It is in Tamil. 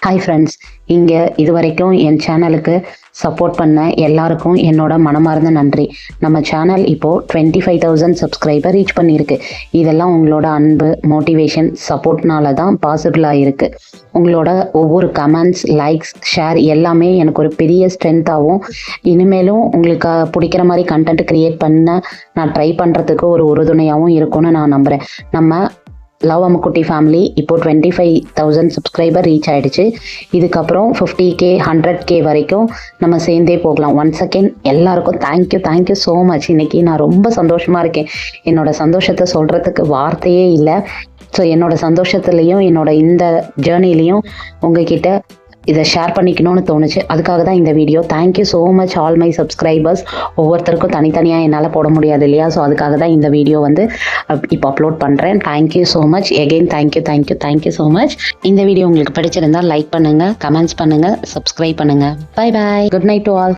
ஹாய் ஃப்ரெண்ட்ஸ், இங்கே இது வரைக்கும் என் சேனலுக்கு சப்போர்ட் பண்ண எல்லாருக்கும் என்னோட மனமார்ந்த நன்றி. நம்ம சேனல் இப்போது 25,000 சப்ஸ்கிரைபர் ரீச் பண்ணியிருக்கு. இதெல்லாம் உங்களோட அன்பு, மோட்டிவேஷன், சப்போர்ட்னால தான் பாசிபிள் ஆகிருக்கு. உங்களோட ஒவ்வொரு கமெண்ட்ஸ், லைக்ஸ், ஷேர் எல்லாமே எனக்கு ஒரு பெரிய ஸ்ட்ரென்த்தாகவும், இனிமேலும் உங்களுக்கு பிடிக்கிற மாதிரி கண்டென்ட் க்ரியேட் பண்ண நான் ட்ரை பண்ணுறதுக்கு ஒரு உறுதுணையாகவும் இருக்கும்னு நான் நம்புகிறேன். நம்ம லவ் அம்முக்குட்டி ஃபேமிலி இப்போது 25,000 சப்ஸ்கிரைபர் ரீச் ஆகிடுச்சு. இதுக்கப்புறம் 50K 100K வரைக்கும் நம்ம சேர்ந்தே போகலாம். ஒன்ஸ் அகெயின் எல்லாருக்கும் தேங்க்யூ ஸோ மச். இன்றைக்கி நான் ரொம்ப சந்தோஷமாக இருக்கேன். என்னோடய சந்தோஷத்தை சொல்கிறதுக்கு வார்த்தையே இல்லை. ஸோ என்னோடய சந்தோஷத்துலேயும் என்னோட இந்த ஜேர்னிலையும் உங்ககிட்ட இதை ஷேர் பண்ணிக்கணும்னு தோணுச்சு. அதுக்காக தான் இந்த video. Thank you so much all my subscribers. ஒவ்வொருத்தருக்கும் தனித்தனியாக என்னால் போட முடியாது இல்லையா? ஸோ அதுக்காக தான் இந்த வீடியோ இப்போ அப்லோட் பண்ணுறேன். Thank you so much again. Thank you so much. இந்த வீடியோ உங்களுக்கு பிடிச்சிருந்தால் லைக் பண்ணுங்கள், கமெண்ட்ஸ் பண்ணுங்கள், சப்ஸ்கிரைப் பண்ணுங்கள். Bye bye. Good night to all.